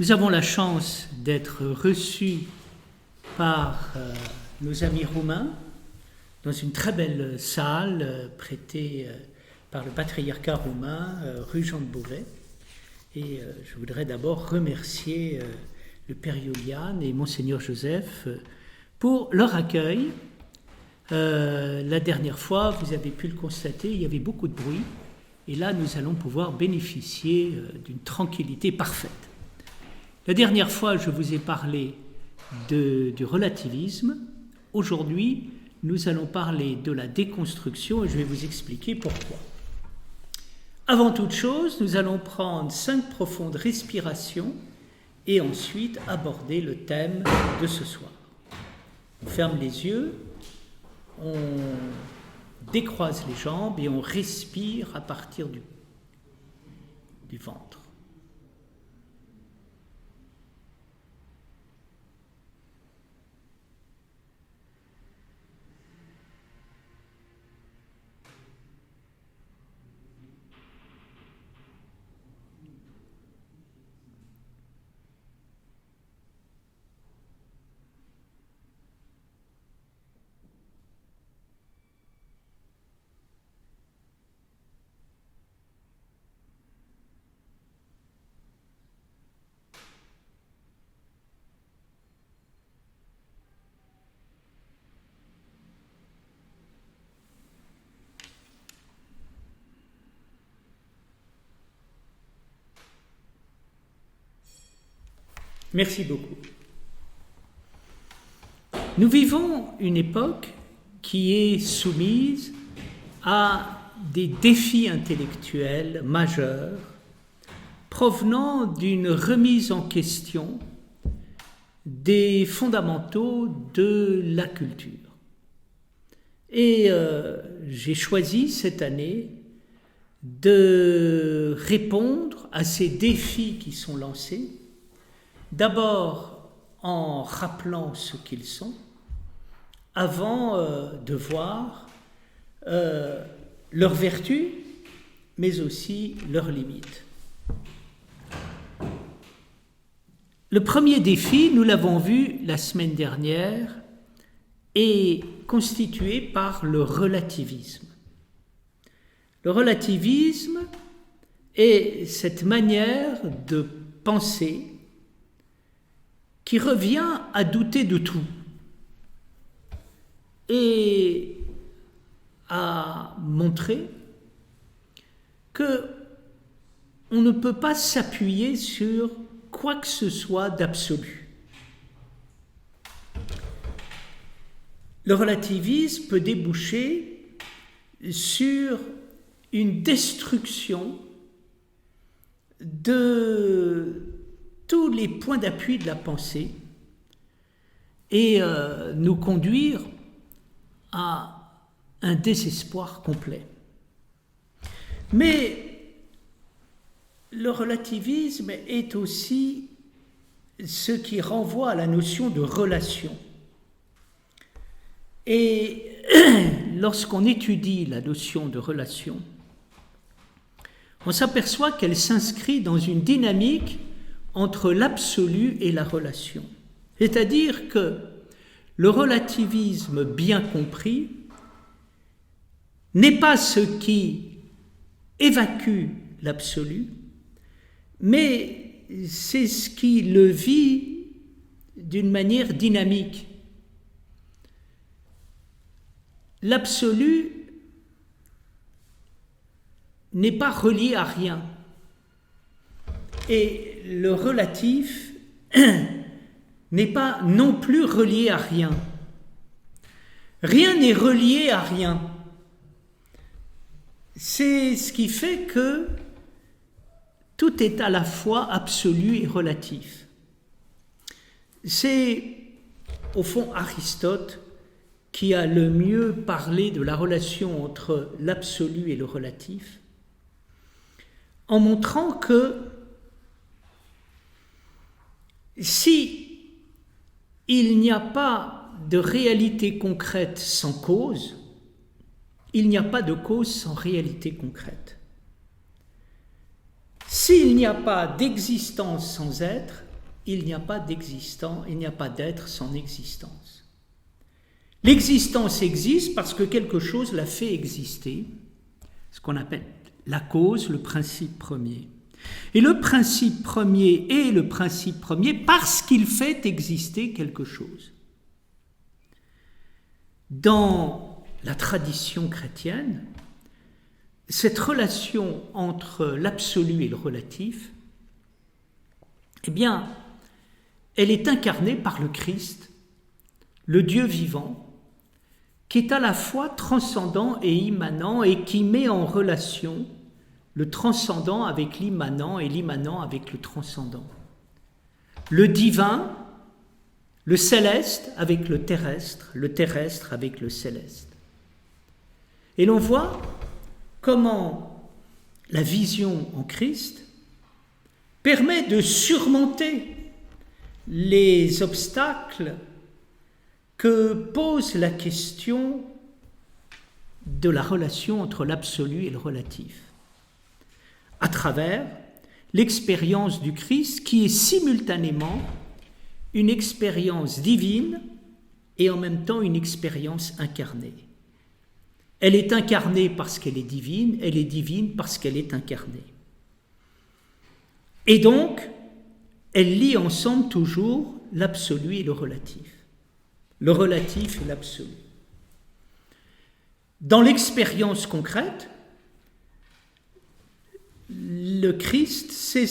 Nous avons la chance d'être reçus par nos amis roumains dans une très belle salle prêtée par le patriarcat roumain, rue Jean de Beauvais. Et je voudrais d'abord remercier le Père Julian et Monseigneur Joseph pour leur accueil. La dernière fois, vous avez pu le constater, il y avait beaucoup de bruit. Et là, nous allons pouvoir bénéficier d'une tranquillité parfaite. La dernière fois, je vous ai parlé du relativisme. Aujourd'hui, nous allons parler de la déconstruction et je vais vous expliquer pourquoi. Avant toute chose, nous allons prendre 5 profondes respirations et ensuite aborder le thème de ce soir. On ferme les yeux, on décroise les jambes et on respire à partir du ventre. Merci beaucoup. Nous vivons une époque qui est soumise à des défis intellectuels majeurs provenant d'une remise en question des fondamentaux de la culture. Et j'ai choisi cette année de répondre à ces défis qui sont lancés. D'abord en rappelant ce qu'ils sont, avant de voir leurs vertus, mais aussi leurs limites. Le premier défi, nous l'avons vu la semaine dernière, est constitué par le relativisme. Le relativisme est cette manière de penser qui revient à douter de tout et à montrer que on ne peut pas s'appuyer sur quoi que ce soit d'absolu. Le relativisme peut déboucher sur une destruction de tous les points d'appui de la pensée et nous conduire à un désespoir complet. Mais le relativisme est aussi ce qui renvoie à la notion de relation. Et lorsqu'on étudie la notion de relation, on s'aperçoit qu'elle s'inscrit dans une dynamique entre l'absolu et la relation. C'est-à-dire que le relativisme bien compris n'est pas ce qui évacue l'absolu, mais c'est ce qui le vit d'une manière dynamique. L'absolu n'est pas relié à rien. Et le relatif n'est pas non plus relié à rien. Rien n'est relié à rien. C'est ce qui fait que tout est à la fois absolu et relatif. C'est, au fond, Aristote qui a le mieux parlé de la relation entre l'absolu et le relatif, en montrant que si il n'y a pas de réalité concrète sans cause, il n'y a pas de cause sans réalité concrète. S'il n'y a pas d'existence sans être, il n'y a pas d'existant, il n'y a pas d'être sans existence. L'existence existe parce que quelque chose l'a fait exister, ce qu'on appelle la cause, le principe premier. Et le principe premier est le principe premier parce qu'il fait exister quelque chose. Dans la tradition chrétienne, cette relation entre l'absolu et le relatif, eh bien, elle est incarnée par le Christ, le Dieu vivant, qui est à la fois transcendant et immanent et qui met en relation le transcendant avec l'immanent et l'immanent avec le transcendant. Le divin, le céleste avec le terrestre avec le céleste. Et l'on voit comment la vision en Christ permet de surmonter les obstacles que pose la question de la relation entre l'absolu et le relatif, à travers l'expérience du Christ qui est simultanément une expérience divine et en même temps une expérience incarnée. Elle est incarnée parce qu'elle est divine parce qu'elle est incarnée. Et donc, elle lie ensemble toujours l'absolu et le relatif et l'absolu. Dans l'expérience concrète, le Christ, c'est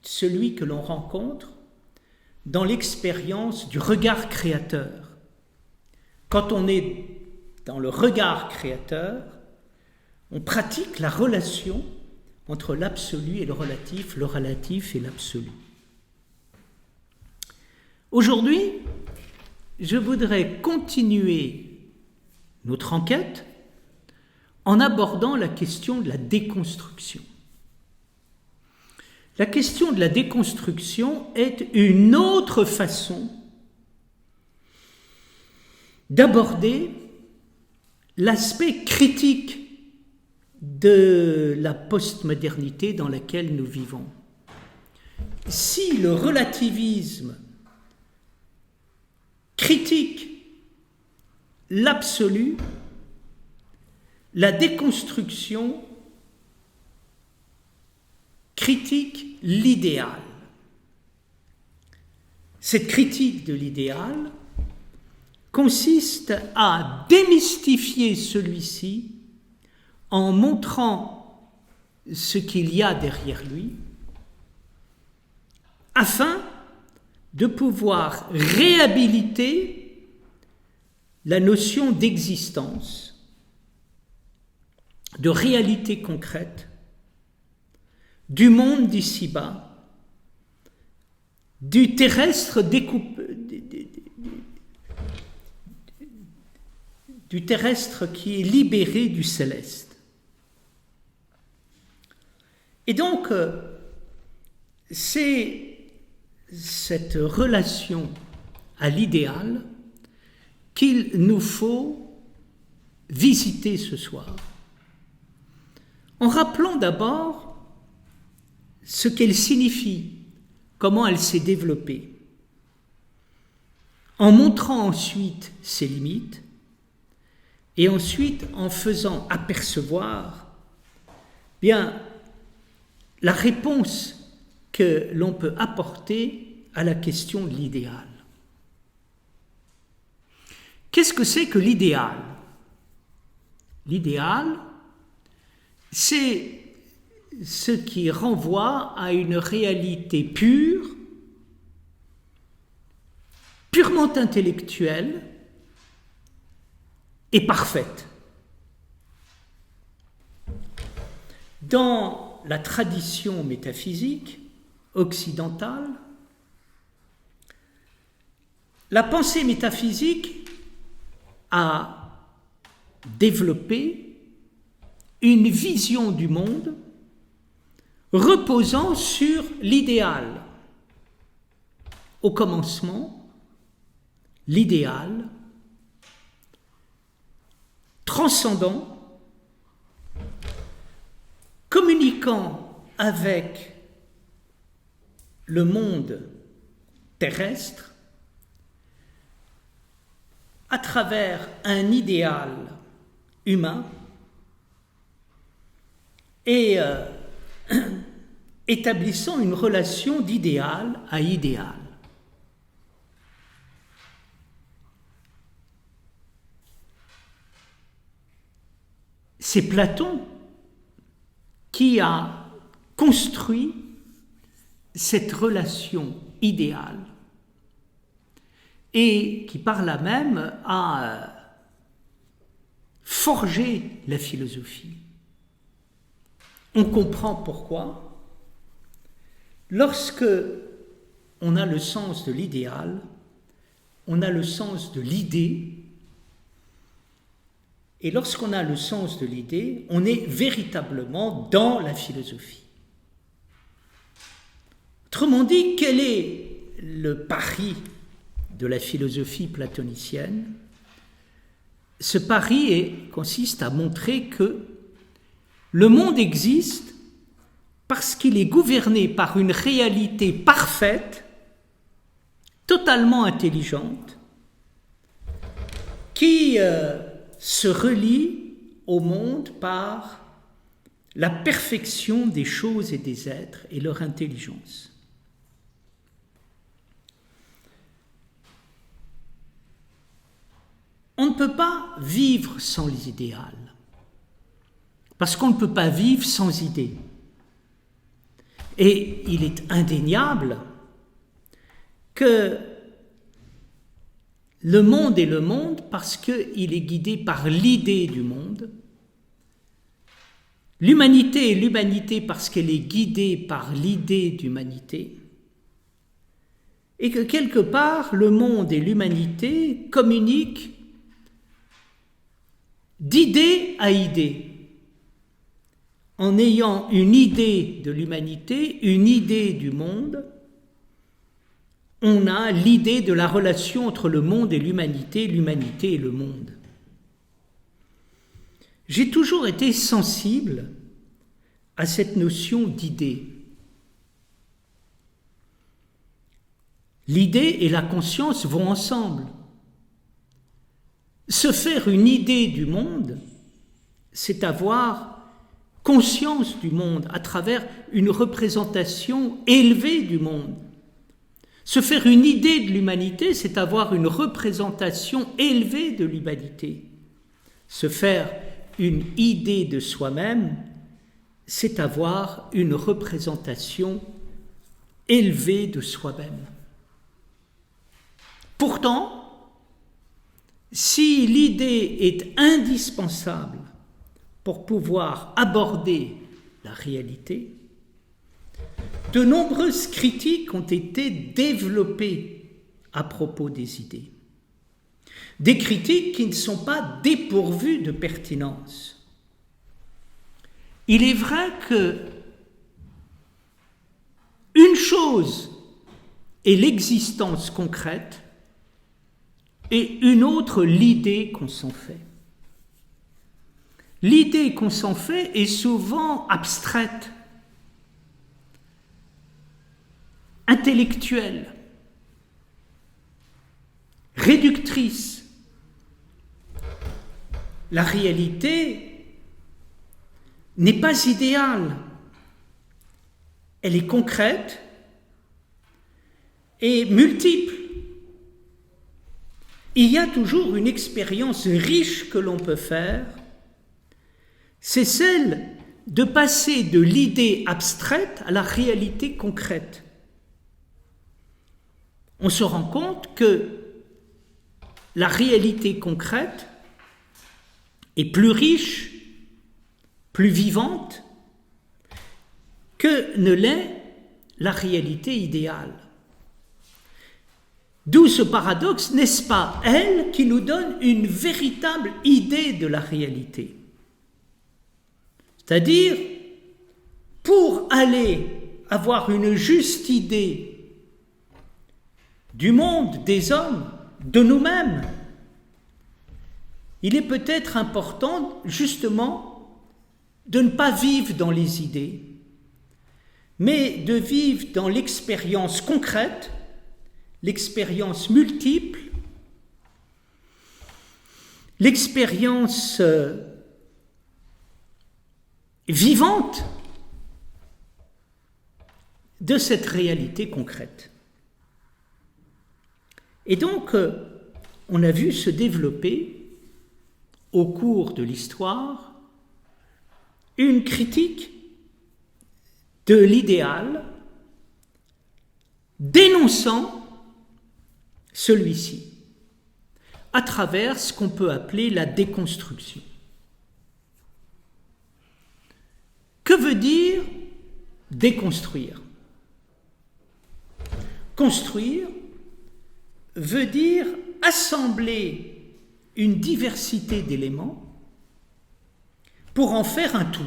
celui que l'on rencontre dans l'expérience du regard créateur. Quand on est dans le regard créateur, on pratique la relation entre l'absolu et le relatif et l'absolu. Aujourd'hui, je voudrais continuer notre enquête en abordant la question de la déconstruction. La question de la déconstruction est une autre façon d'aborder l'aspect critique de la postmodernité dans laquelle nous vivons. Si le relativisme critique l'absolu, la déconstruction critique l'idéal. Cette critique de l'idéal consiste à démystifier celui-ci en montrant ce qu'il y a derrière lui, afin de pouvoir réhabiliter la notion d'existence, de réalité concrète, du monde d'ici-bas, du terrestre du terrestre qui est libéré du céleste. Et donc, c'est cette relation à l'idéal qu'il nous faut visiter ce soir, en rappelant d'abord ce qu'elle signifie, comment elle s'est développée, en montrant ensuite ses limites, et ensuite en faisant apercevoir bien la réponse que l'on peut apporter à la question de l'idéal. Qu'est-ce que c'est que l'idéal ? L'idéal, c'est ce qui renvoie à une réalité pure, purement intellectuelle et parfaite. Dans la tradition métaphysique occidentale, la pensée métaphysique a développé une vision du monde reposant sur l'idéal. Au commencement, l'idéal transcendant, communiquant avec le monde terrestre à travers un idéal humain et établissant une relation d'idéal à idéal. C'est Platon qui a construit cette relation idéale et qui par là même a forgé la philosophie. On comprend pourquoi. Lorsque on a le sens de l'idéal, on a le sens de l'idée, et lorsqu'on a le sens de l'idée, on est véritablement dans la philosophie. Autrement dit, quel est le pari de la philosophie platonicienne? Ce pari consiste à montrer que le monde existe parce qu'il est gouverné par une réalité parfaite, totalement intelligente, qui se relie au monde par la perfection des choses et des êtres et leur intelligence. On ne peut pas vivre sans l'idéal, parce qu'on ne peut pas vivre sans idée. Et il est indéniable que le monde est le monde parce qu'il est guidé par l'idée du monde. L'humanité est l'humanité parce qu'elle est guidée par l'idée d'humanité. Et que quelque part, le monde et l'humanité communiquent d'idée à idée. En ayant une idée de l'humanité, une idée du monde, on a l'idée de la relation entre le monde et l'humanité et le monde. J'ai toujours été sensible à cette notion d'idée. L'idée et la conscience vont ensemble. Se faire une idée du monde, c'est avoir conscience du monde à travers une représentation élevée du monde. Se faire une idée de l'humanité, c'est avoir une représentation élevée de l'humanité. Se faire une idée de soi-même, c'est avoir une représentation élevée de soi-même. Pourtant, si l'idée est indispensable pour pouvoir aborder la réalité, de nombreuses critiques ont été développées à propos des idées. Des critiques qui ne sont pas dépourvues de pertinence. Il est vrai que une chose est l'existence concrète et une autre l'idée qu'on s'en fait. L'idée qu'on s'en fait est souvent abstraite, intellectuelle, réductrice. La réalité n'est pas idéale, elle est concrète et multiple. Il y a toujours une expérience riche que l'on peut faire, c'est celle de passer de l'idée abstraite à la réalité concrète. On se rend compte que la réalité concrète est plus riche, plus vivante que ne l'est la réalité idéale. D'où ce paradoxe, n'est-ce pas elle qui nous donne une véritable idée de la réalité? C'est-à-dire, pour aller avoir une juste idée du monde, des hommes, de nous-mêmes, il est peut-être important, justement, de ne pas vivre dans les idées, mais de vivre dans l'expérience concrète, l'expérience multiple, l'expérience vivante de cette réalité concrète. Et donc, on a vu se développer au cours de l'histoire une critique de l'idéal dénonçant celui-ci à travers ce qu'on peut appeler la déconstruction. Que veut dire déconstruire? Construire veut dire assembler une diversité d'éléments pour en faire un tout.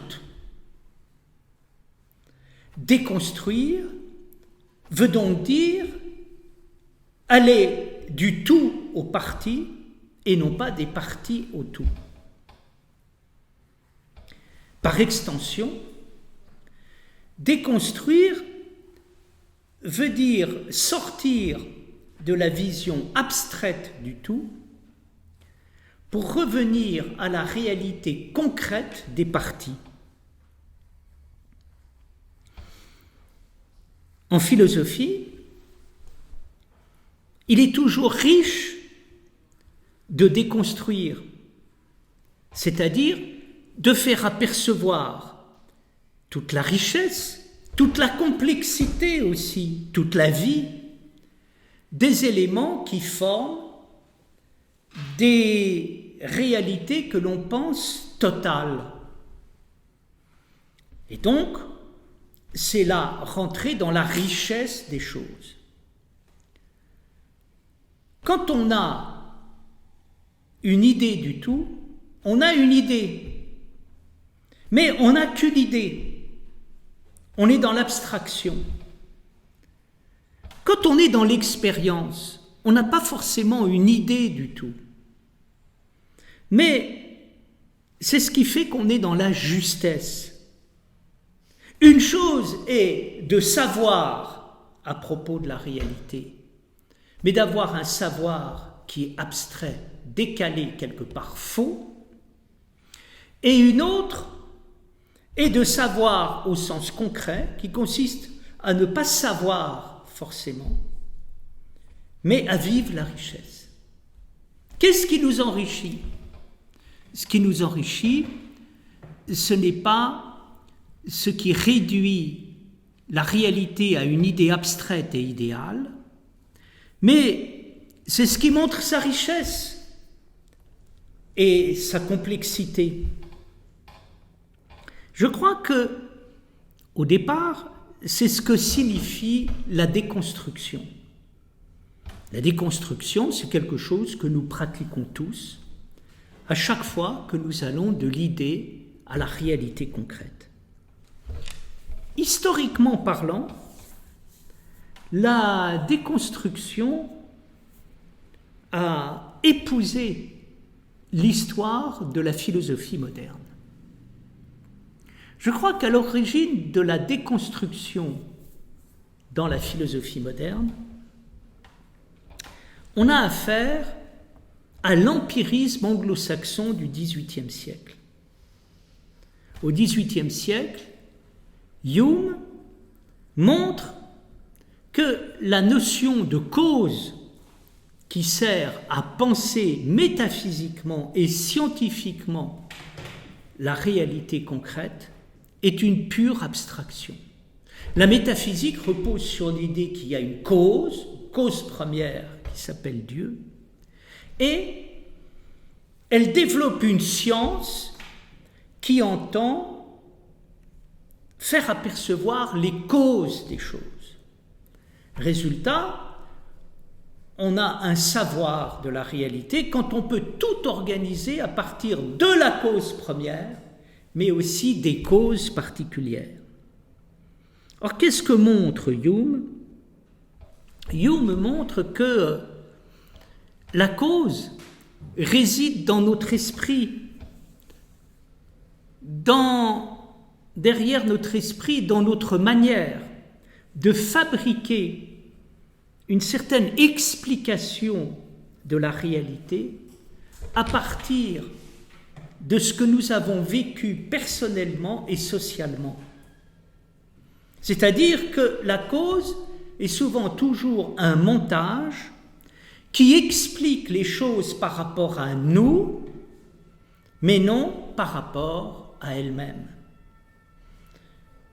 Déconstruire veut donc dire aller du tout au parti et non pas des partis au tout. Par extension, déconstruire veut dire sortir de la vision abstraite du tout pour revenir à la réalité concrète des partis. En philosophie, il est toujours riche de déconstruire, c'est-à-dire de faire apercevoir toute la richesse, toute la complexité aussi, toute la vie, des éléments qui forment des réalités que l'on pense totales. Et donc, c'est là rentrer dans la richesse des choses. Quand on a une idée du tout, on a une idée. Mais on n'a qu'une idée. On est dans l'abstraction. Quand on est dans l'expérience, on n'a pas forcément une idée du tout. Mais c'est ce qui fait qu'on est dans la justesse. Une chose est de savoir à propos de la réalité, mais d'avoir un savoir qui est abstrait, décalé, quelque part faux, et une autre est de savoir au sens concret, qui consiste à ne pas savoir forcément, mais à vivre la richesse. Qu'est-ce qui nous enrichit? Ce qui nous enrichit, ce n'est pas ce qui réduit la réalité à une idée abstraite et idéale, mais c'est ce qui montre sa richesse et sa complexité. Je crois que, au départ, c'est ce que signifie la déconstruction. La déconstruction, c'est quelque chose que nous pratiquons tous à chaque fois que nous allons de l'idée à la réalité concrète. Historiquement parlant, la déconstruction a épousé l'histoire de la philosophie moderne. Je crois qu'à l'origine de la déconstruction dans la philosophie moderne, on a affaire à l'empirisme anglo-saxon du XVIIIe siècle. Au XVIIIe siècle, Hume montre que la notion de cause qui sert à penser métaphysiquement et scientifiquement la réalité concrète est une pure abstraction. La métaphysique repose sur l'idée qu'il y a une cause première qui s'appelle Dieu, et elle développe une science qui entend faire apercevoir les causes des choses. Résultat, on a un savoir de la réalité quand on peut tout organiser à partir de la cause première, mais aussi des causes particulières. Or, qu'est-ce que montre Hume? Hume montre que la cause réside dans notre esprit, derrière notre esprit, dans notre manière de fabriquer une certaine explication de la réalité à partir de ce que nous avons vécu personnellement et socialement. C'est-à-dire que la cause est souvent toujours un montage qui explique les choses par rapport à nous, mais non par rapport à elle-même.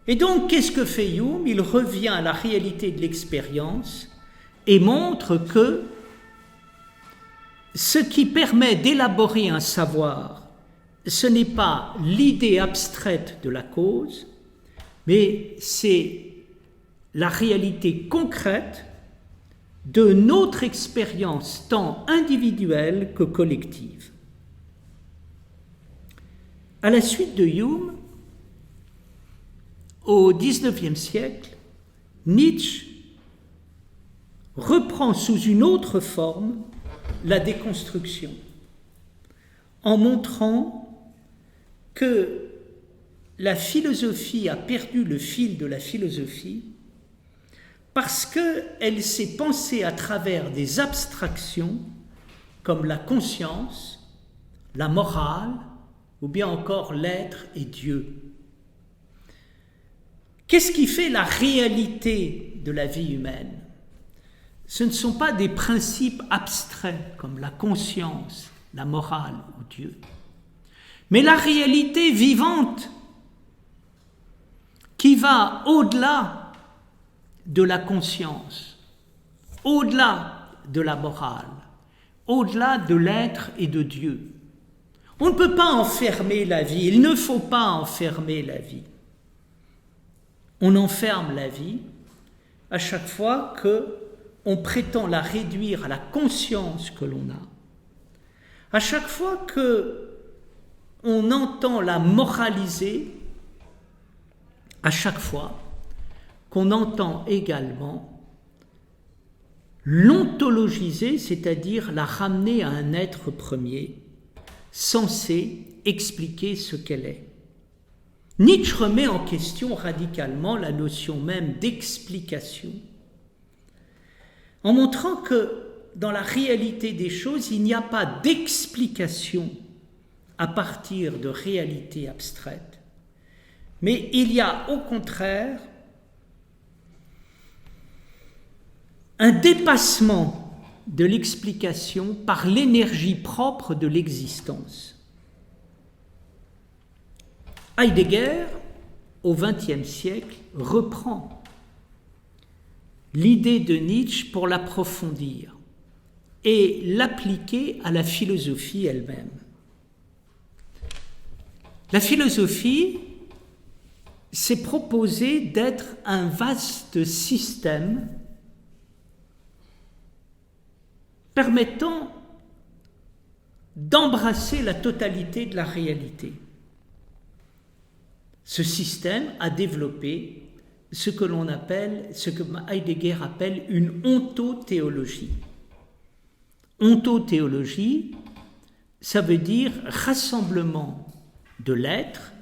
Et donc, qu'est-ce que fait Hume? Il revient à la réalité de l'expérience et montre que ce qui permet d'élaborer un savoir, ce n'est pas l'idée abstraite de la cause, mais c'est la réalité concrète de notre expérience tant individuelle que collective. À la suite de Hume, au XIXe siècle, Nietzsche reprend sous une autre forme la déconstruction, en montrant que la philosophie a perdu le fil de la philosophie parce qu'elle s'est pensée à travers des abstractions comme la conscience, la morale ou bien encore l'être et Dieu. Qu'est-ce qui fait la réalité de la vie humaine? Ce ne sont pas des principes abstraits comme la conscience, la morale ou Dieu, mais la réalité vivante qui va au-delà de la conscience, au-delà de la morale, au-delà de l'être et de Dieu. On ne peut pas enfermer la vie, il ne faut pas enfermer la vie. On enferme la vie à chaque fois qu'on prétend la réduire à la conscience que l'on a, à chaque fois qu'on entend la moraliser, à chaque fois qu'on entend également l'ontologiser, c'est-à-dire la ramener à un être premier, censé expliquer ce qu'elle est. Nietzsche remet en question radicalement la notion même d'explication, en montrant que dans la réalité des choses, il n'y a pas d'explication à partir de réalités abstraites, mais il y a au contraire un dépassement de l'explication par l'énergie propre de l'existence. Heidegger, au XXe siècle, reprend l'idée de Nietzsche pour l'approfondir et l'appliquer à la philosophie elle-même. La philosophie s'est proposée d'être un vaste système permettant d'embrasser la totalité de la réalité. Ce système a développé ce que Heidegger appelle une ontothéologie. Ontothéologie, ça veut dire rassemblement de l'être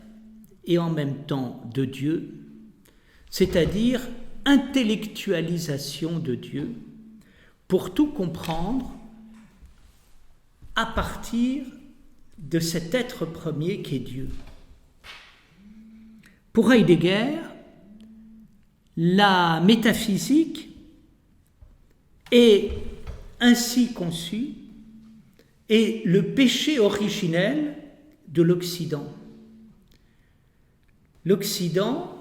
et en même temps de Dieu, c'est-à-dire intellectualisation de Dieu pour tout comprendre à partir de cet être premier qu'est Dieu. Pour Heidegger, la métaphysique est ainsi conçue et le péché originel de l'Occident. L'Occident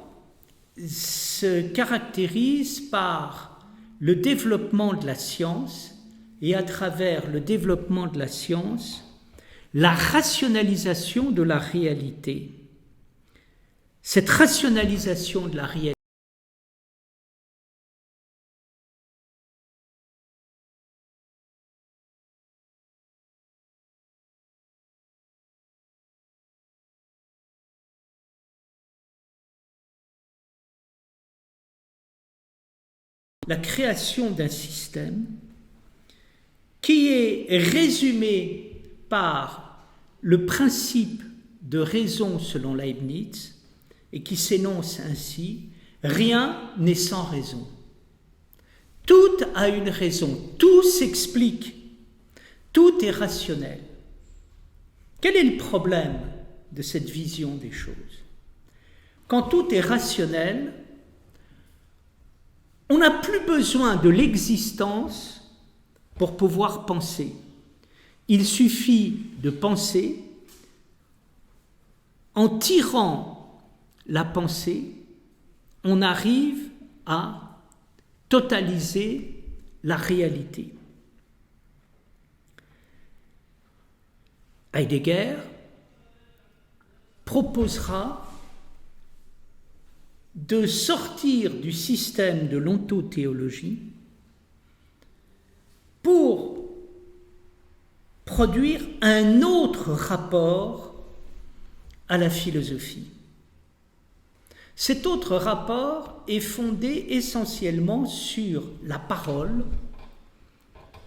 se caractérise par le développement de la science et à travers le développement de la science, la rationalisation de la réalité. Cette rationalisation de la réalité la création d'un système qui est résumé par le principe de raison selon Leibniz et qui s'énonce ainsi: rien n'est sans raison. Tout a une raison, tout s'explique, tout est rationnel. Quel est le problème de cette vision des choses? Quand tout est rationnel, on n'a plus besoin de l'existence pour pouvoir penser. Il suffit de penser. En tirant la pensée, on arrive à totaliser la réalité. Heidegger proposera de sortir du système de l'ontothéologie pour produire un autre rapport à la philosophie. Cet autre rapport est fondé essentiellement sur la parole,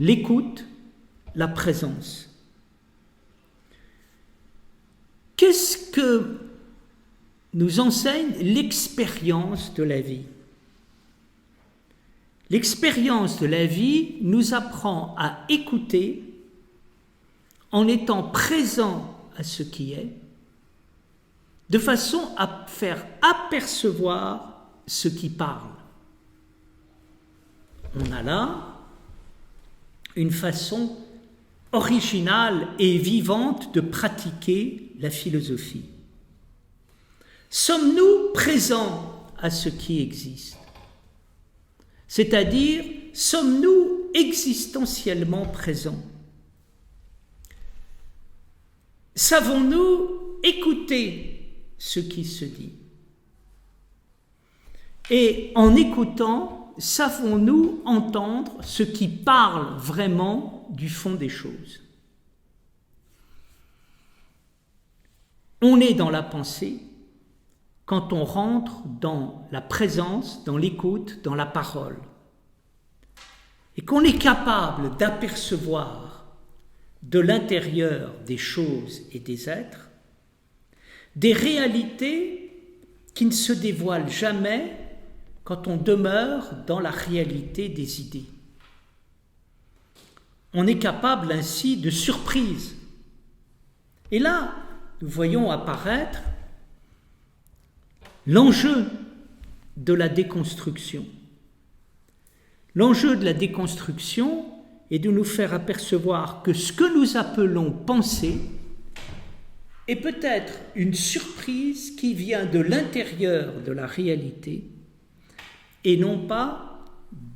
l'écoute, la présence. Qu'est-ce que nous enseigne l'expérience de la vie? L'expérience de la vie nous apprend à écouter en étant présent à ce qui est, de façon à faire apercevoir ce qui parle. On a là une façon originale et vivante de pratiquer la philosophie. Sommes-nous présents à ce qui existe? C'est-à-dire, sommes-nous existentiellement présents? Savons-nous écouter ce qui se dit? Et en écoutant, savons-nous entendre ce qui parle vraiment du fond des choses? On est dans la pensée quand on rentre dans la présence, dans l'écoute, dans la parole, et qu'on est capable d'apercevoir de l'intérieur des choses et des êtres des réalités qui ne se dévoilent jamais quand on demeure dans la réalité des idées. On est capable ainsi de surprise. Et là, nous voyons apparaître l'enjeu de la déconstruction. L'enjeu de la déconstruction est de nous faire apercevoir que ce que nous appelons pensée est peut-être une surprise qui vient de l'intérieur de la réalité et non pas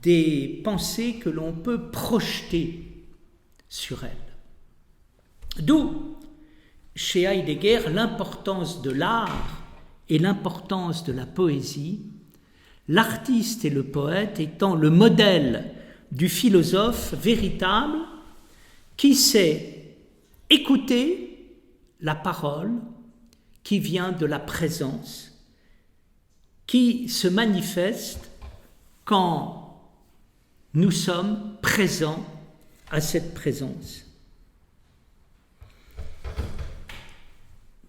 des pensées que l'on peut projeter sur elle. D'où, chez Heidegger, l'importance de l'art et l'importance de la poésie, l'artiste et le poète étant le modèle du philosophe véritable qui sait écouter la parole qui vient de la présence, qui se manifeste quand nous sommes présents à cette présence.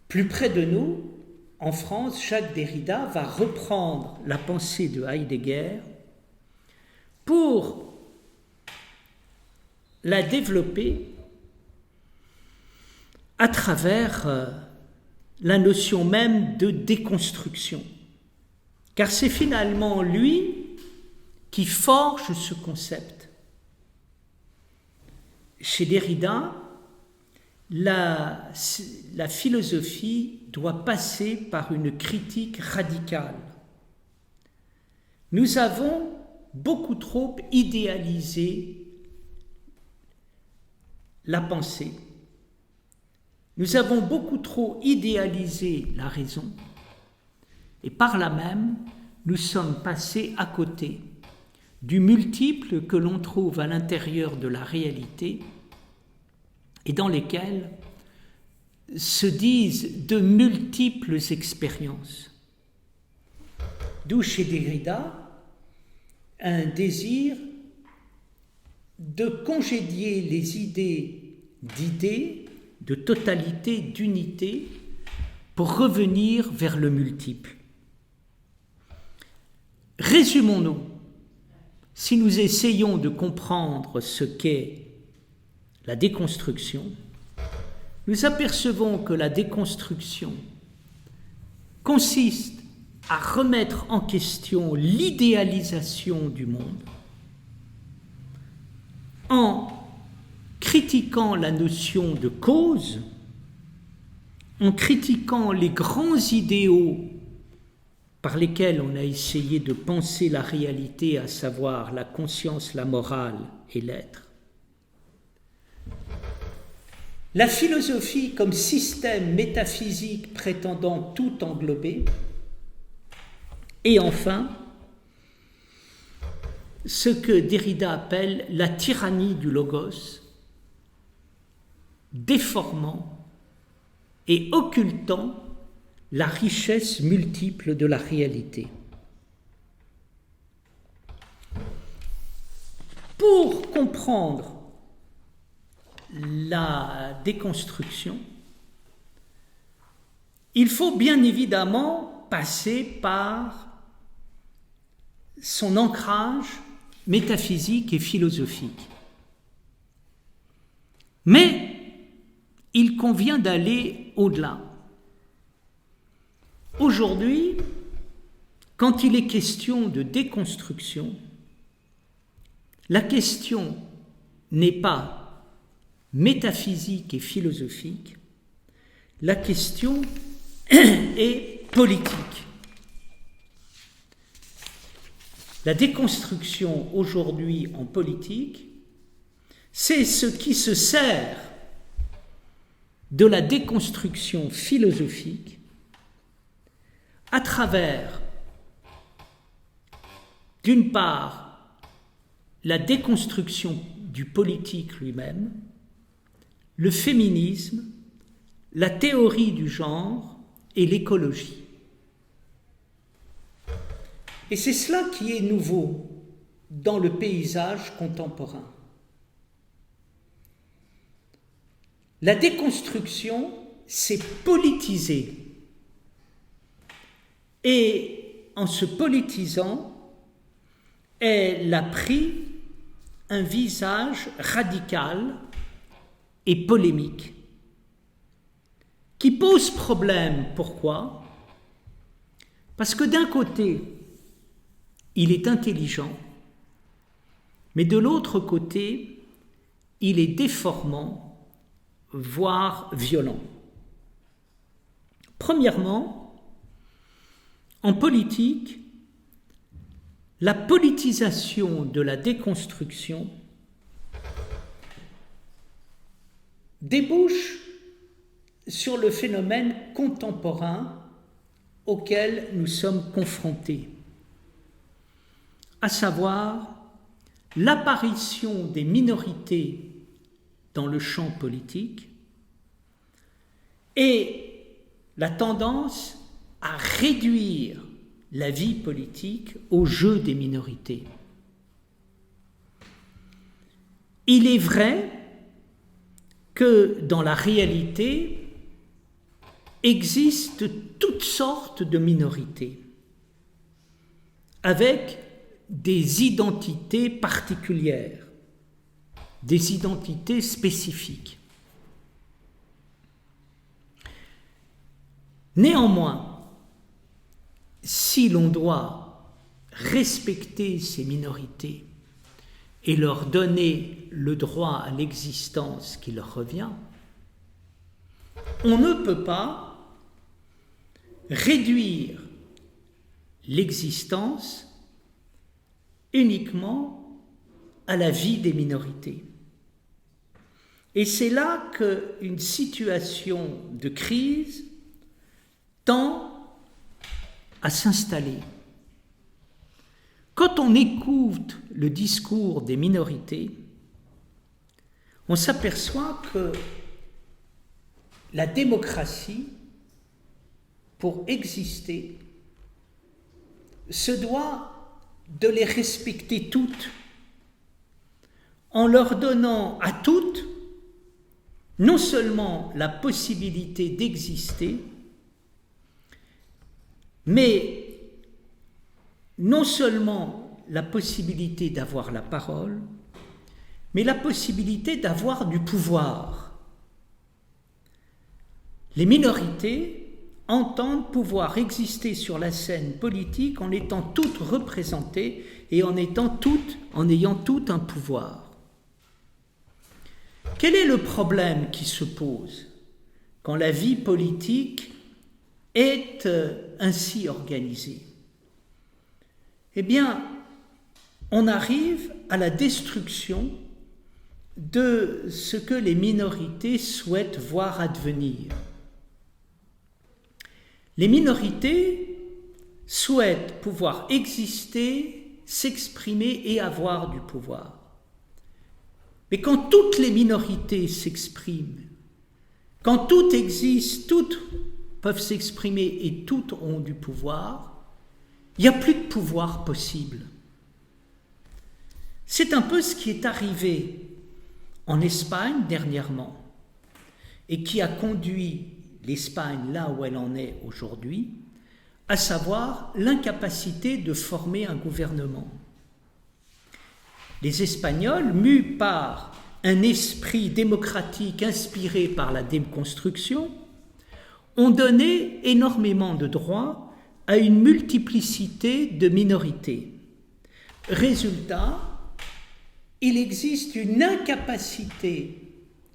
Plus près de nous, en France, Jacques Derrida va reprendre la pensée de Heidegger pour la développer à travers la notion même de déconstruction. Car c'est finalement lui qui forge ce concept. Chez Derrida, la philosophie doit passer par une critique radicale. Nous avons beaucoup trop idéalisé la pensée. Nous avons beaucoup trop idéalisé la raison et par là même, nous sommes passés à côté du multiple que l'on trouve à l'intérieur de la réalité et dans lesquels se disent de multiples expériences. D'où chez Derrida un désir de congédier les idées d'idées, de totalité, d'unité, pour revenir vers le multiple. Résumons-nous. si nous essayons de comprendre ce qu'est la déconstruction, nous apercevons que la déconstruction consiste à remettre en question l'idéalisation du monde en critiquant la notion de cause, en critiquant les grands idéaux par lesquels on a essayé de penser la réalité, à savoir la conscience, la morale et l'être. La philosophie comme système métaphysique prétendant tout englober. Et enfin, ce que Derrida appelle la tyrannie du logos, déformant et occultant la richesse multiple de la réalité. Pour comprendre la déconstruction, il faut bien évidemment passer par son ancrage métaphysique et philosophique. Mais il convient d'aller au-delà. Aujourd'hui, quand il est question de déconstruction, la question n'est pas métaphysique et philosophique, la question est politique. La déconstruction aujourd'hui en politique, c'est ce qui se sert de la déconstruction philosophique à travers, d'une part, la déconstruction du politique lui-même, le féminisme, la théorie du genre et l'écologie. Et c'est cela qui est nouveau dans le paysage contemporain. La déconstruction, c'est politiser. Et en se politisant, elle a pris un visage radical et polémique, qui pose problème. Pourquoi ? Parce que d'un côté, il est intelligent, mais de l'autre côté, il est déformant, voire violent. Premièrement, en politique, la politisation de la déconstruction débouche sur le phénomène contemporain auquel nous sommes confrontés, à savoir l'apparition des minorités dans le champ politique et la tendance à réduire la vie politique au jeu des minorités. Il est vrai que dans la réalité existent toutes sortes de minorités avec des identités particulières, des identités spécifiques. Néanmoins, si l'on doit respecter ces minorités et leur donner le droit à l'existence qui leur revient, on ne peut pas réduire l'existence uniquement à la vie des minorités. Et c'est là qu'une situation de crise tend à s'installer. Quand on écoute le discours des minorités, on s'aperçoit que la démocratie, pour exister, se doit de les respecter toutes, en leur donnant à toutes non seulement la possibilité d'exister, mais non seulement la possibilité d'avoir la parole, mais la possibilité d'avoir du pouvoir. Les minorités entendent pouvoir exister sur la scène politique en étant toutes représentées et en ayant toutes un pouvoir. Quel est le problème qui se pose quand la vie politique est ainsi organisée? Eh bien, on arrive à la destruction de ce que les minorités souhaitent voir advenir. Les minorités souhaitent pouvoir exister, s'exprimer et avoir du pouvoir. Mais quand toutes les minorités s'expriment, quand toutes existent, toutes peuvent s'exprimer et toutes ont du pouvoir, il n'y a plus de pouvoir possible. C'est un peu ce qui est arrivé en Espagne dernièrement et qui a conduit l'Espagne là où elle en est aujourd'hui, à savoir l'incapacité de former un gouvernement. Les Espagnols, mus par un esprit démocratique inspiré par la déconstruction, ont donné énormément de droits à une multiplicité de minorités. Résultat, il existe une incapacité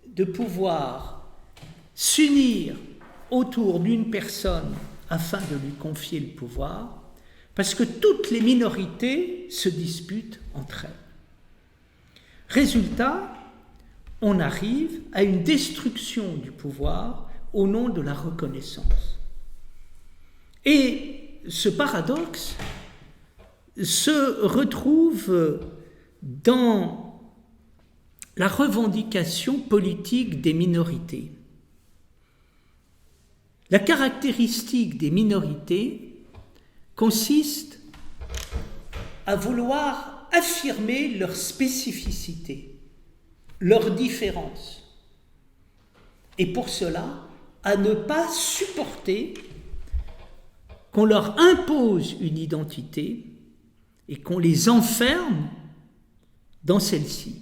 de pouvoir s'unir autour d'une personne afin de lui confier le pouvoir, parce que toutes les minorités se disputent entre elles. Résultat, on arrive à une destruction du pouvoir au nom de la reconnaissance. Et ce paradoxe se retrouve dans la revendication politique des minorités. La caractéristique des minorités consiste à vouloir affirmer leur spécificité, leur différence, et pour cela, à ne pas supporter qu'on leur impose une identité et qu'on les enferme dans celle-ci.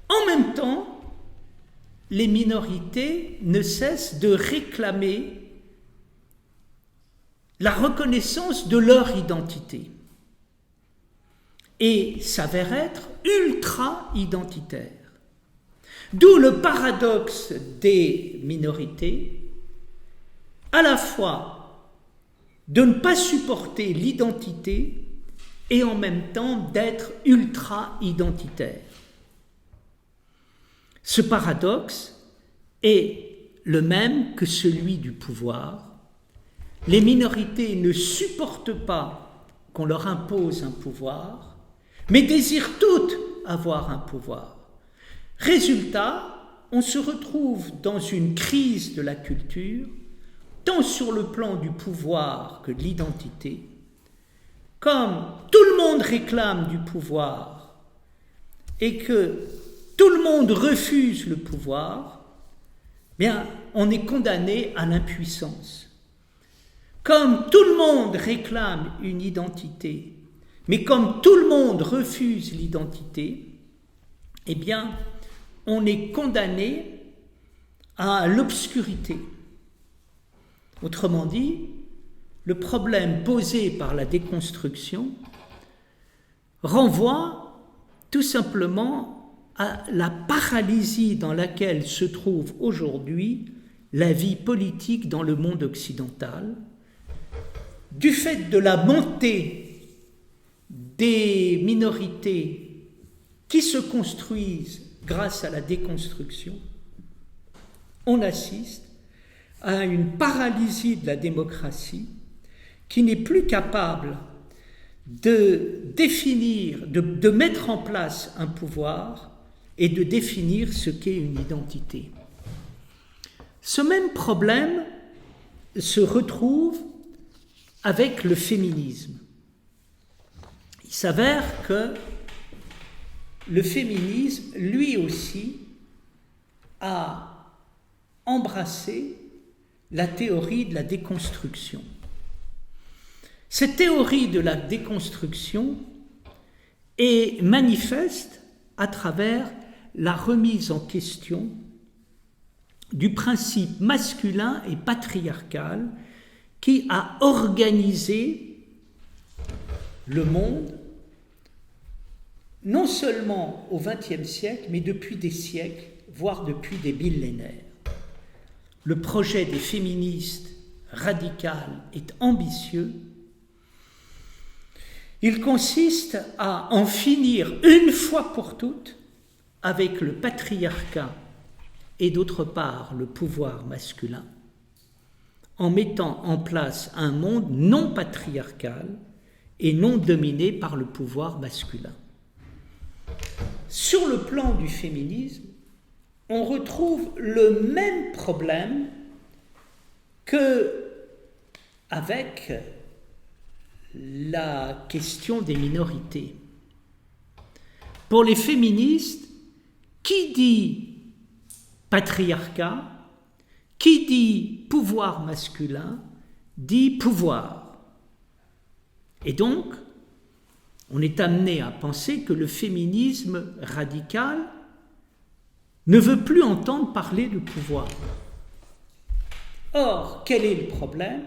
En même temps, les minorités ne cessent de réclamer la reconnaissance de leur identité et s'avèrent être ultra-identitaires. D'où le paradoxe des minorités, à la fois de ne pas supporter l'identité et en même temps d'être ultra-identitaires. Ce paradoxe est le même que celui du pouvoir. Les minorités ne supportent pas qu'on leur impose un pouvoir, mais désirent toutes avoir un pouvoir. Résultat, on se retrouve dans une crise de la culture, tant sur le plan du pouvoir que de l'identité. Comme tout le monde réclame du pouvoir et que tout le monde refuse le pouvoir, bien, on est condamné à l'impuissance. Comme tout le monde réclame une identité, mais comme tout le monde refuse l'identité, eh bien, on est condamné à l'obscurité. Autrement dit, le problème posé par la déconstruction renvoie tout simplement à la paralysie dans laquelle se trouve aujourd'hui la vie politique dans le monde occidental, du fait de la montée des minorités qui se construisent grâce à la déconstruction, on assiste à une paralysie de la démocratie qui n'est plus capable de définir, de mettre en place un pouvoir et de définir ce qu'est une identité. Ce même problème se retrouve avec le féminisme. Il s'avère que le féminisme, lui aussi, a embrassé la théorie de la déconstruction. Cette théorie de la déconstruction est manifeste à travers la remise en question du principe masculin et patriarcal qui a organisé le monde, non seulement au XXe siècle, mais depuis des siècles, voire depuis des millénaires. Le projet des féministes radicales est ambitieux. Il consiste à en finir une fois pour toutes avec le patriarcat et d'autre part le pouvoir masculin, en mettant en place un monde non patriarcal et non dominé par le pouvoir masculin. Sur le plan du féminisme, on retrouve le même problème qu'avec la question des minorités. Pour les féministes, qui dit patriarcat, qui dit pouvoir masculin, dit pouvoir. Et donc, on est amené à penser que le féminisme radical ne veut plus entendre parler de pouvoir. Or, quel est le problème ?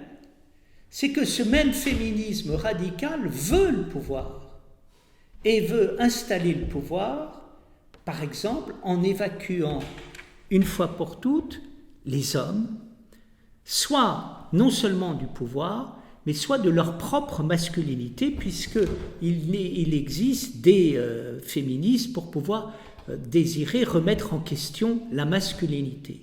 C'est que ce même féminisme radical veut le pouvoir et veut installer le pouvoir, par exemple, en évacuant une fois pour toutes les hommes, soit non seulement du pouvoir, mais soit de leur propre masculinité, puisqu'il existe des féministes pour pouvoir désirer remettre en question la masculinité.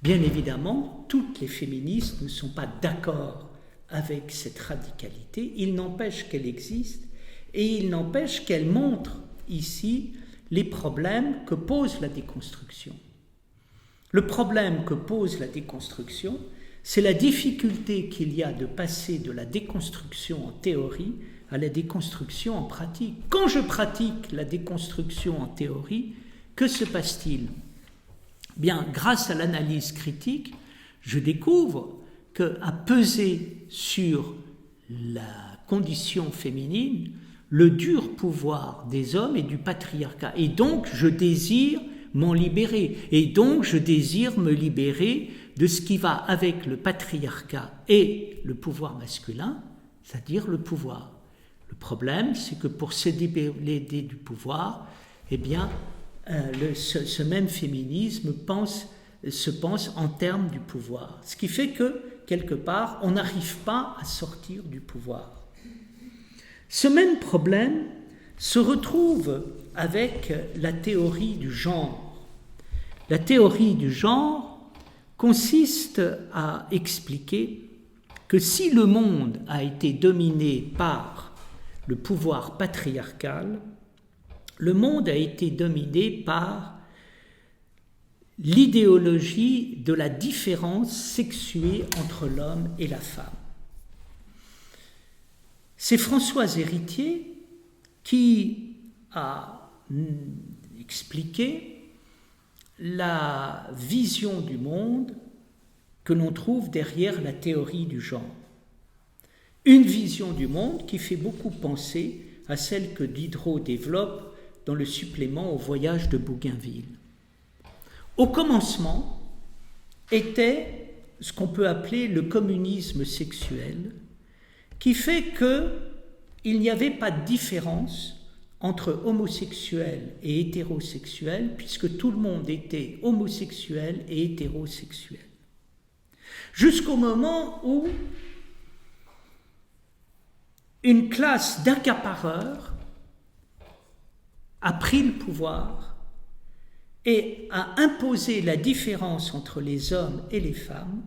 Bien évidemment, toutes les féministes ne sont pas d'accord avec cette radicalité, il n'empêche qu'elle existe et il n'empêche qu'elle montre ici les problèmes que pose la déconstruction. Le problème que pose la déconstruction, c'est la difficulté qu'il y a de passer de la déconstruction en théorie à la déconstruction en pratique. Quand je pratique la déconstruction en théorie, que se passe-t-il ? Bien, grâce à l'analyse critique, je découvre qu'à peser sur la condition féminine, le dur pouvoir des hommes et du patriarcat. Et donc, je désire m'en libérer. Et donc, je désire me libérer de ce qui va avec le patriarcat et le pouvoir masculin, c'est-à-dire le pouvoir. Le problème, c'est que pour se libérer du pouvoir, eh bien, ce même féminisme se pense en termes du pouvoir. Ce qui fait que, quelque part, on n'arrive pas à sortir du pouvoir. Ce même problème se retrouve avec la théorie du genre. La théorie du genre consiste à expliquer que si le monde a été dominé par le pouvoir patriarcal, le monde a été dominé par l'idéologie de la différence sexuée entre l'homme et la femme. C'est Françoise Héritier qui a expliqué la vision du monde que l'on trouve derrière la théorie du genre. Une vision du monde qui fait beaucoup penser à celle que Diderot développe dans le supplément au voyage de Bougainville. Au commencement était ce qu'on peut appeler le communisme sexuel, qui fait qu'il n'y avait pas de différence entre homosexuels et hétérosexuels, puisque tout le monde était homosexuel et hétérosexuel. Jusqu'au moment où une classe d'accapareurs a pris le pouvoir et a imposé la différence entre les hommes et les femmes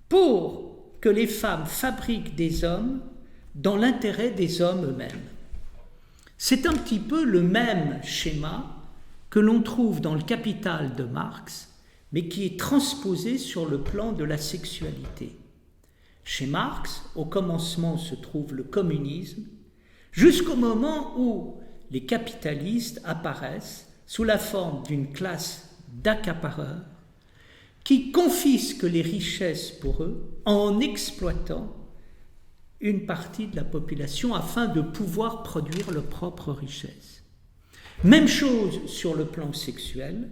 pour que les femmes fabriquent des hommes dans l'intérêt des hommes eux-mêmes. C'est un petit peu le même schéma que l'on trouve dans le Capital de Marx, mais qui est transposé sur le plan de la sexualité. Chez Marx, au commencement se trouve le communisme, jusqu'au moment où les capitalistes apparaissent sous la forme d'une classe d'accapareurs qui confisquent les richesses pour eux en exploitant une partie de la population afin de pouvoir produire leur propre richesse. Même chose sur le plan sexuel.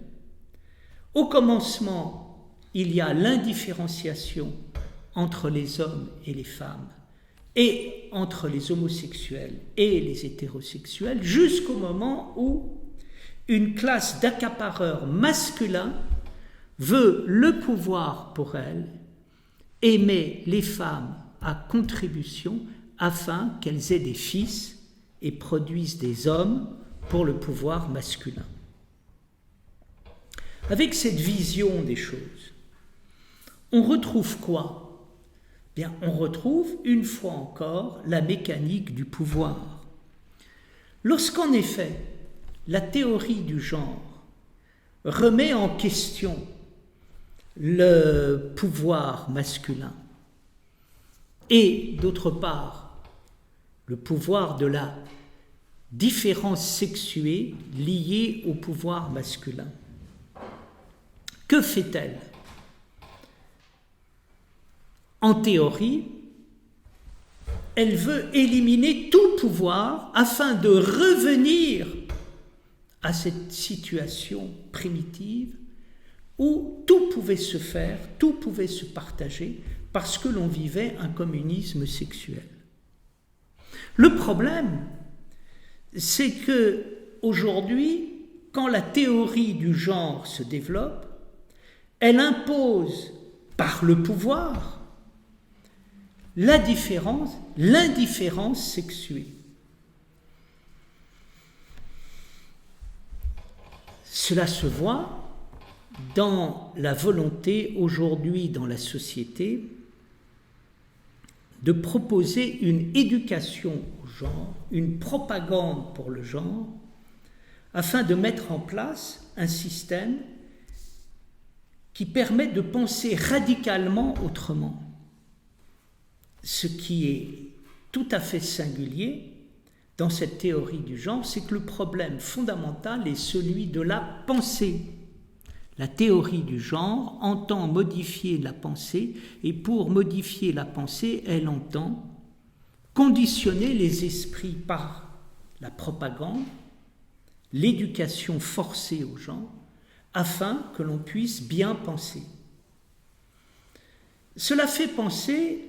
Au commencement, il y a l'indifférenciation entre les hommes et les femmes, et entre les homosexuels et les hétérosexuels, jusqu'au moment où une classe d'accapareurs masculins veut le pouvoir pour elle et met les femmes à contribution afin qu'elles aient des fils et produisent des hommes pour le pouvoir masculin. Avec cette vision des choses, on retrouve quoi ? Bien, on retrouve une fois encore la mécanique du pouvoir. Lorsqu'en effet, la théorie du genre remet en question le pouvoir masculin et, d'autre part, le pouvoir de la différence sexuée liée au pouvoir masculin, que fait-elle ? En théorie, elle veut éliminer tout pouvoir afin de revenir à cette situation primitive où tout pouvait se faire, tout pouvait se partager parce que l'on vivait un communisme sexuel. Le problème, c'est que aujourd'hui, quand la théorie du genre se développe, elle impose par le pouvoir l'indifférence sexuée. Cela se voit dans la volonté aujourd'hui dans la société de proposer une éducation au genre, une propagande pour le genre, afin de mettre en place un système qui permet de penser radicalement autrement. Ce qui est tout à fait singulier dans cette théorie du genre, c'est que le problème fondamental est celui de la pensée. La théorie du genre entend modifier la pensée, et pour modifier la pensée, elle entend conditionner les esprits par la propagande, l'éducation forcée au genre, afin que l'on puisse bien penser. Cela fait penser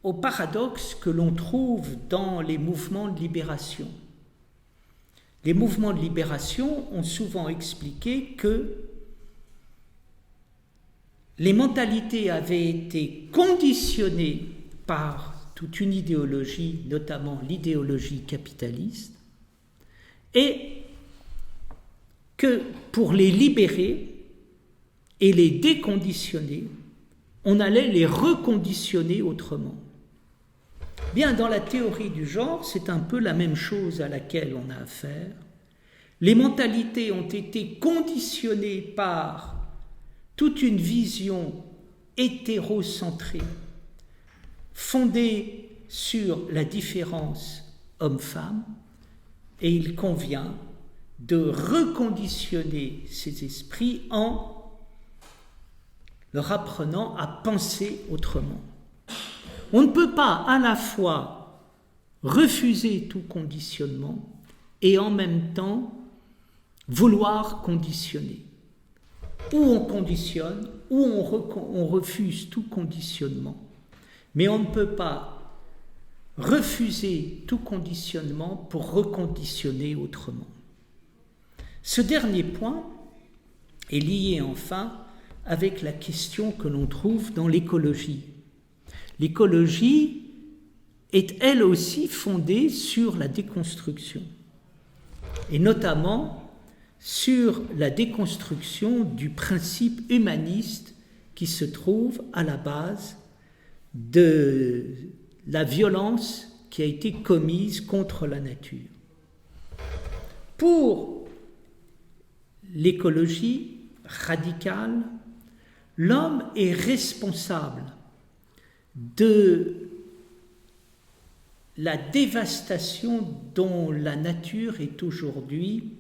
au paradoxe que l'on trouve dans les mouvements de libération. Les mouvements de libération ont souvent expliqué que les mentalités avaient été conditionnées par toute une idéologie, notamment l'idéologie capitaliste, et que pour les libérer et les déconditionner, on allait les reconditionner autrement. Bien, dans la théorie du genre, c'est un peu la même chose à laquelle on a affaire. Les mentalités ont été conditionnées par toute une vision hétérocentrée, fondée sur la différence homme-femme, et il convient de reconditionner ces esprits en leur apprenant à penser autrement. On ne peut pas à la fois refuser tout conditionnement et en même temps vouloir conditionner. Ou on conditionne, ou on refuse tout conditionnement. Mais on ne peut pas refuser tout conditionnement pour reconditionner autrement. Ce dernier point est lié enfin avec la question que l'on trouve dans l'écologie. L'écologie est elle aussi fondée sur la déconstruction, et notamment sur la déconstruction du principe humaniste qui se trouve à la base de la violence qui a été commise contre la nature. Pour l'écologie radicale, l'homme est responsable de la dévastation dont la nature est aujourd'hui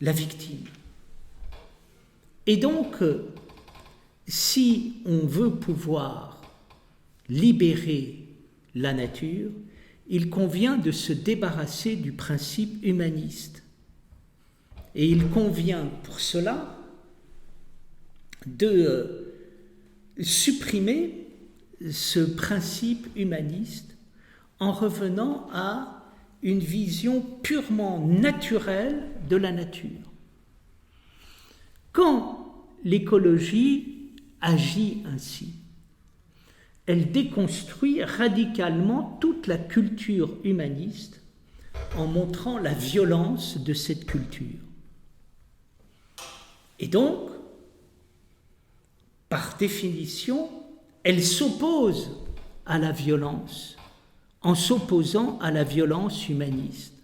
la victime. Et donc, si on veut pouvoir libérer la nature, il convient de se débarrasser du principe humaniste. Et il convient pour cela de supprimer ce principe humaniste en revenant à une vision purement naturelle de la nature. Quand l'écologie agit ainsi, elle déconstruit radicalement toute la culture humaniste en montrant la violence de cette culture. Et donc, par définition, elle s'oppose à la violence en s'opposant à la violence humaniste.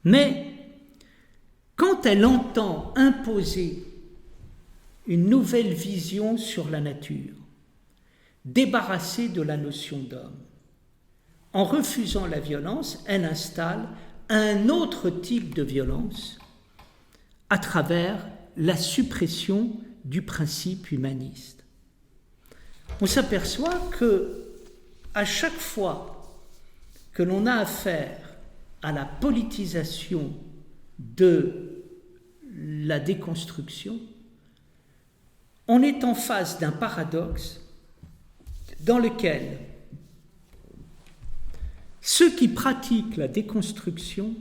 Mais quand elle entend imposer une nouvelle vision sur la nature, débarrassée de la notion d'homme, en refusant la violence, elle installe un autre type de violence à travers la suppression du principe humaniste. On s'aperçoit que à chaque fois que l'on a affaire à la politisation de la déconstruction, on est en face d'un paradoxe dans lequel ceux qui pratiquent la déconstruction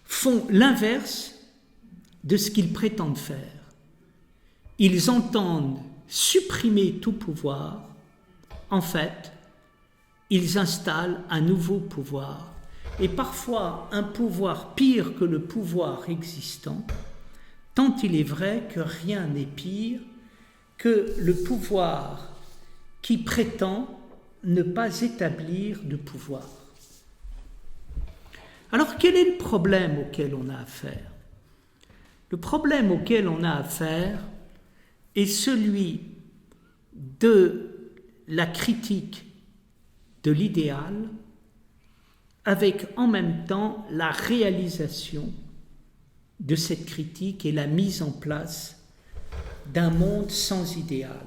font l'inverse de ce qu'ils prétendent faire. Ils entendent supprimer tout pouvoir. En fait, ils installent un nouveau pouvoir, et parfois un pouvoir pire que le pouvoir existant, tant il est vrai que rien n'est pire que le pouvoir qui prétend ne pas établir de pouvoir. Alors, quel est le problème auquel on a affaire ? Le problème auquel on a affaire est celui de la critique de l'idéal avec en même temps la réalisation de cette critique et la mise en place d'un monde sans idéal.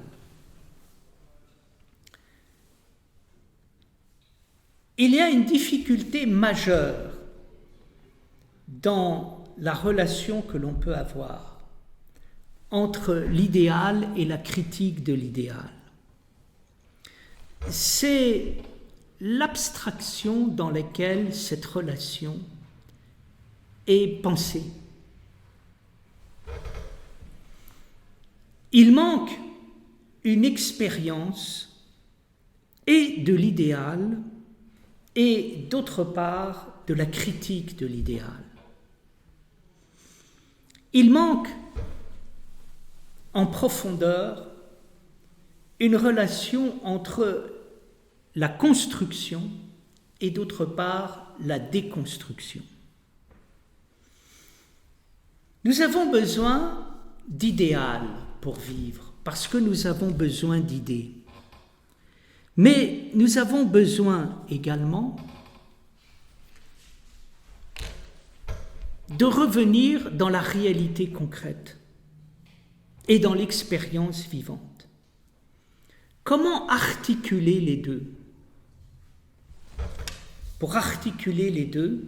Il y a une difficulté majeure dans la relation que l'on peut avoir entre l'idéal et la critique de l'idéal. C'est l'abstraction dans laquelle cette relation est pensée. Il manque une expérience et de l'idéal et d'autre part de la critique de l'idéal. Il manque en profondeur une relation entre la construction et d'autre part la déconstruction. Nous avons besoin d'idéal pour vivre, parce que nous avons besoin d'idées. Mais nous avons besoin également de revenir dans la réalité concrète et dans l'expérience vivante. Comment articuler les deux ? Pour articuler les deux,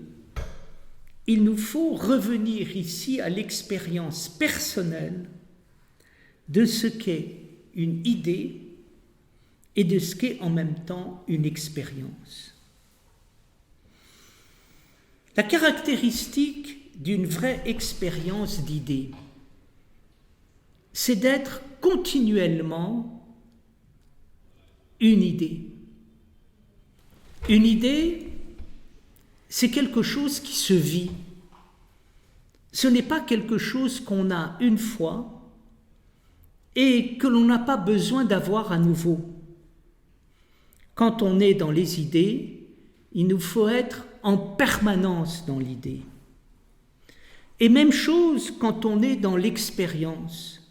il nous faut revenir ici à l'expérience personnelle de ce qu'est une idée et de ce qu'est en même temps une expérience. La caractéristique d'une vraie expérience d'idée, c'est d'être continuellement une idée. Une idée, c'est quelque chose qui se vit. Ce n'est pas quelque chose qu'on a une fois et que l'on n'a pas besoin d'avoir à nouveau. Quand on est dans les idées, il nous faut être en permanence dans l'idée. Et même chose quand on est dans l'expérience.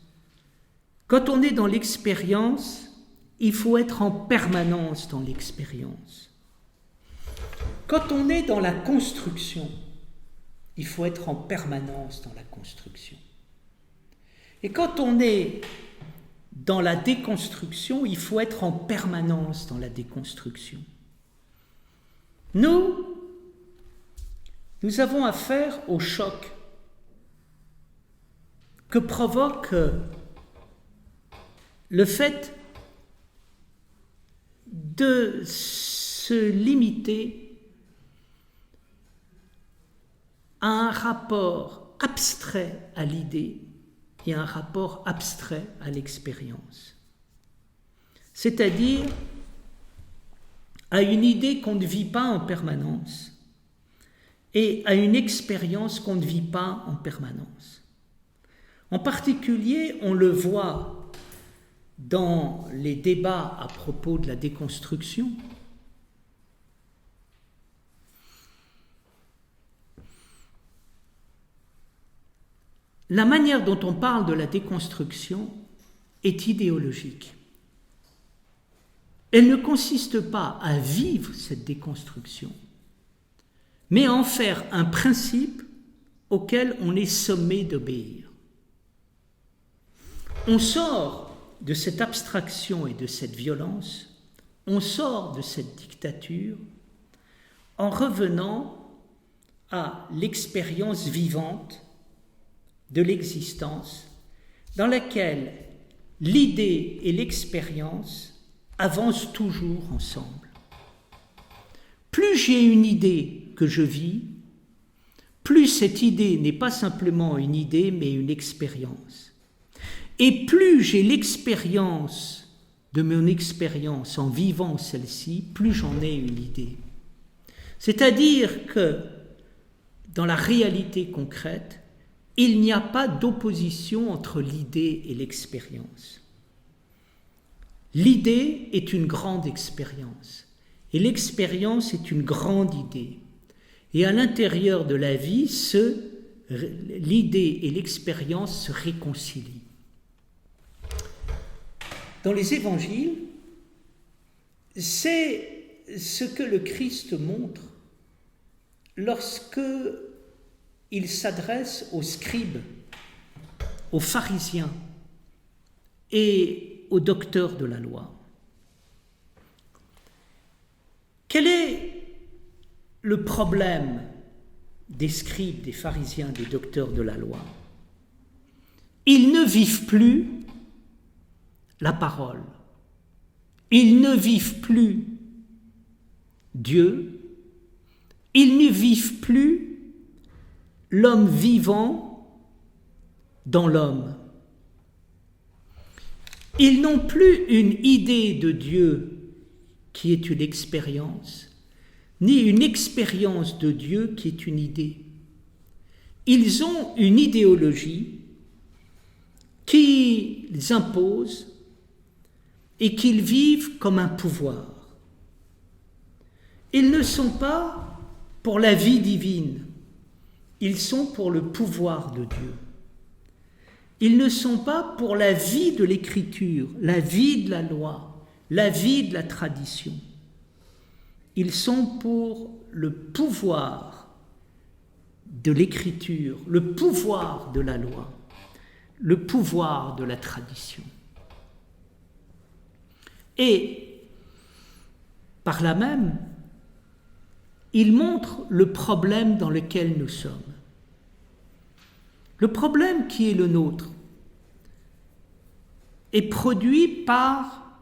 Quand on est dans l'expérience, il faut être en permanence dans l'expérience. Quand on est dans la construction, il faut être en permanence dans la construction. Et quand on est dans la déconstruction, il faut être en permanence dans la déconstruction. Nous avons affaire au choc que provoque le fait de se limiter à un rapport abstrait à l'idée et un rapport abstrait à l'expérience. C'est-à-dire à une idée qu'on ne vit pas en permanence et à une expérience qu'on ne vit pas en permanence. En particulier, on le voit dans les débats à propos de la déconstruction. La manière dont on parle de la déconstruction est idéologique. Elle ne consiste pas à vivre cette déconstruction, mais à en faire un principe auquel on est sommé d'obéir. On sort de cette abstraction et de cette violence, on sort de cette dictature en revenant à l'expérience vivante de l'existence dans laquelle l'idée et l'expérience avancent toujours ensemble. Plus j'ai une idée que je vis, plus cette idée n'est pas simplement une idée mais une expérience. Et plus j'ai l'expérience de mon expérience en vivant celle-ci, plus j'en ai une idée. C'est-à-dire que dans la réalité concrète, il n'y a pas d'opposition entre l'idée et l'expérience. L'idée est une grande expérience et l'expérience est une grande idée. Et à l'intérieur de la vie, l'idée et l'expérience se réconcilient. Dans les évangiles, c'est ce que le Christ montre lorsque il s'adresse aux scribes, aux pharisiens et aux docteurs de la loi. Quel est le problème des scribes, des pharisiens, des docteurs de la loi? Ils ne vivent plus la parole. Ils ne vivent plus Dieu. Ils ne vivent plus l'homme vivant dans l'homme. Ils n'ont plus une idée de Dieu qui est une expérience, ni une expérience de Dieu qui est une idée. Ils ont une idéologie qu'ils imposent et qu'ils vivent comme un pouvoir. Ils ne sont pas pour la vie divine, ils sont pour le pouvoir de Dieu. Ils ne sont pas pour la vie de l'écriture, la vie de la loi, la vie de la tradition. Ils sont pour le pouvoir de l'écriture, le pouvoir de la loi, le pouvoir de la tradition. Et par là même, ils montrent le problème dans lequel nous sommes. Le problème qui est le nôtre est produit par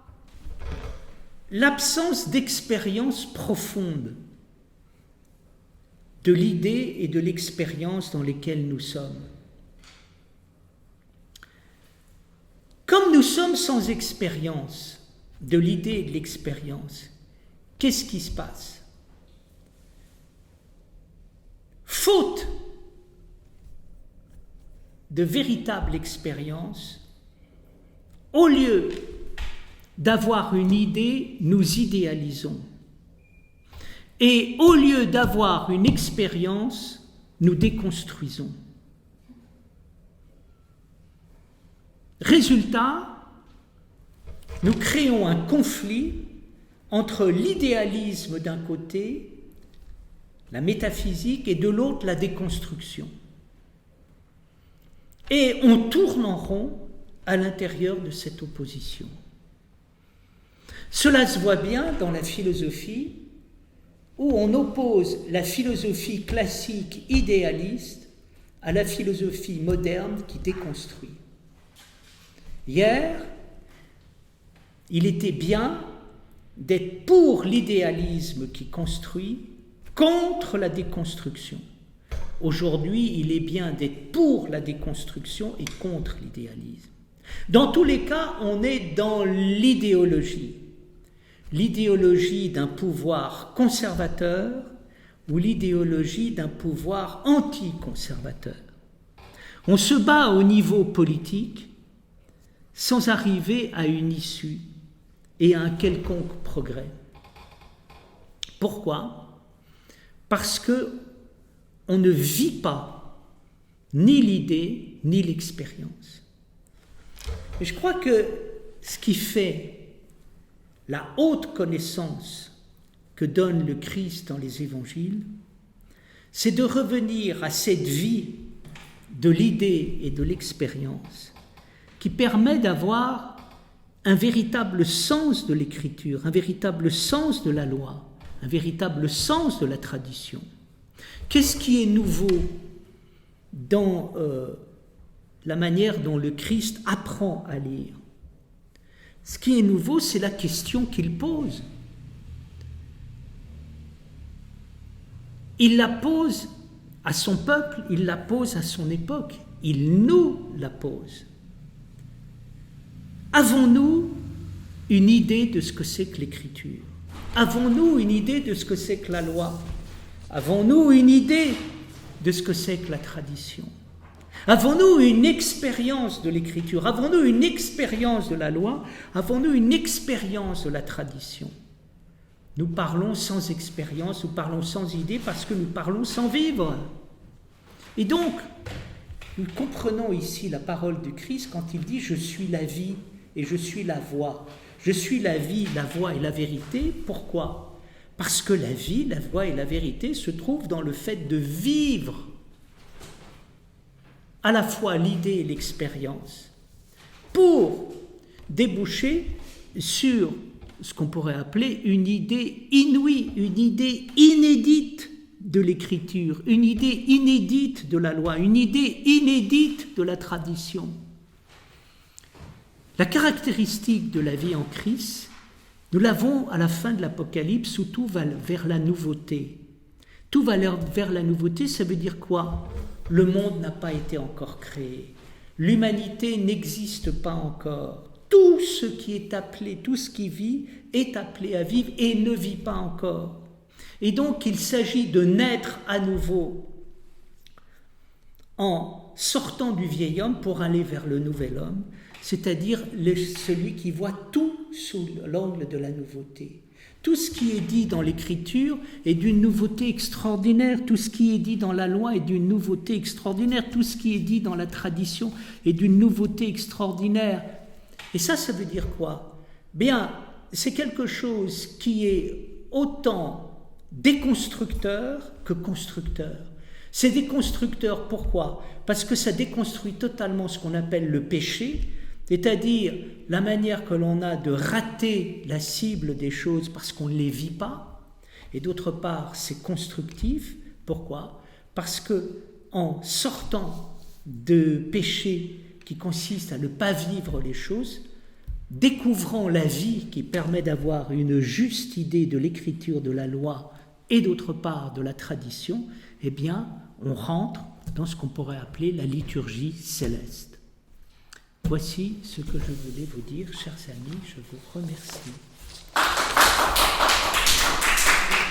l'absence d'expérience profonde de l'idée et de l'expérience dans lesquelles nous sommes. Comme nous sommes sans expérience de l'idée et de l'expérience, qu'est-ce qui se passe? Faute de véritable expérience, au lieu d'avoir une idée, nous idéalisons. Et au lieu d'avoir une expérience, nous déconstruisons. Résultat, nous créons un conflit entre l'idéalisme d'un côté, la métaphysique, et de l'autre, la déconstruction. Et on tourne en rond à l'intérieur de cette opposition. Cela se voit bien dans la philosophie, où on oppose la philosophie classique idéaliste à la philosophie moderne qui déconstruit. Hier, il était bien d'être pour l'idéalisme qui construit, contre la déconstruction. Aujourd'hui, il est bien d'être pour la déconstruction et contre l'idéalisme. Dans tous les cas, on est dans l'idéologie d'un pouvoir conservateur ou l'idéologie d'un pouvoir anticonservateur. On se bat au niveau politique sans arriver à une issue et à un quelconque progrès. Pourquoi ? Parce que on ne vit pas ni l'idée ni l'expérience. Et je crois que ce qui fait la haute connaissance que donne le Christ dans les évangiles, c'est de revenir à cette vie de l'idée et de l'expérience qui permet d'avoir un véritable sens de l'écriture, un véritable sens de la loi, un véritable sens de la tradition. Qu'est-ce qui est nouveau dans la manière dont le Christ apprend à lire ? Ce qui est nouveau, c'est la question qu'il pose. Il la pose à son peuple, il la pose à son époque, il nous la pose. Avons-nous une idée de ce que c'est que l'écriture ? Avons-nous une idée de ce que c'est que la loi ? Avons-nous une idée de ce que c'est que la tradition ? Avons-nous une expérience de l'écriture ? Avons-nous une expérience de la loi ? Avons-nous une expérience de la tradition ? Nous parlons sans expérience, nous parlons sans idée parce que nous parlons sans vivre. Et donc, nous comprenons ici la parole du Christ quand il dit « Je suis la vie et je suis la voie ». Je suis la vie, la voie et la vérité. Pourquoi ? Parce que la vie, la voie et la vérité se trouvent dans le fait de vivre à la fois l'idée et l'expérience pour déboucher sur ce qu'on pourrait appeler une idée inouïe, une idée inédite de l'écriture, une idée inédite de la loi, une idée inédite de la tradition. La caractéristique de la vie en Christ, nous l'avons à la fin de l'Apocalypse où tout va vers la nouveauté. Tout va vers la nouveauté, ça veut dire quoi ? Le monde n'a pas été encore créé. L'humanité n'existe pas encore. Tout ce qui est appelé, tout ce qui vit, est appelé à vivre et ne vit pas encore. Et donc, il s'agit de naître à nouveau en sortant du vieil homme pour aller vers le nouvel homme, c'est-à-dire celui qui voit tout sous l'angle de la nouveauté. Tout ce qui est dit dans l'Écriture est d'une nouveauté extraordinaire. Tout ce qui est dit dans la loi est d'une nouveauté extraordinaire. Tout ce qui est dit dans la tradition est d'une nouveauté extraordinaire. Et ça veut dire quoi ? Bien, c'est quelque chose qui est autant déconstructeur que constructeur. C'est déconstructeur, pourquoi ? Parce que ça déconstruit totalement ce qu'on appelle le péché, c'est-à-dire la manière que l'on a de rater la cible des choses parce qu'on ne les vit pas. Et d'autre part, c'est constructif. Pourquoi ? Parce que en sortant de péché qui consiste à ne pas vivre les choses, découvrant la vie qui permet d'avoir une juste idée de l'écriture, de la loi et d'autre part de la tradition, eh bien, on rentre dans ce qu'on pourrait appeler la liturgie céleste. Voici ce que je voulais vous dire, chers amis, je vous remercie.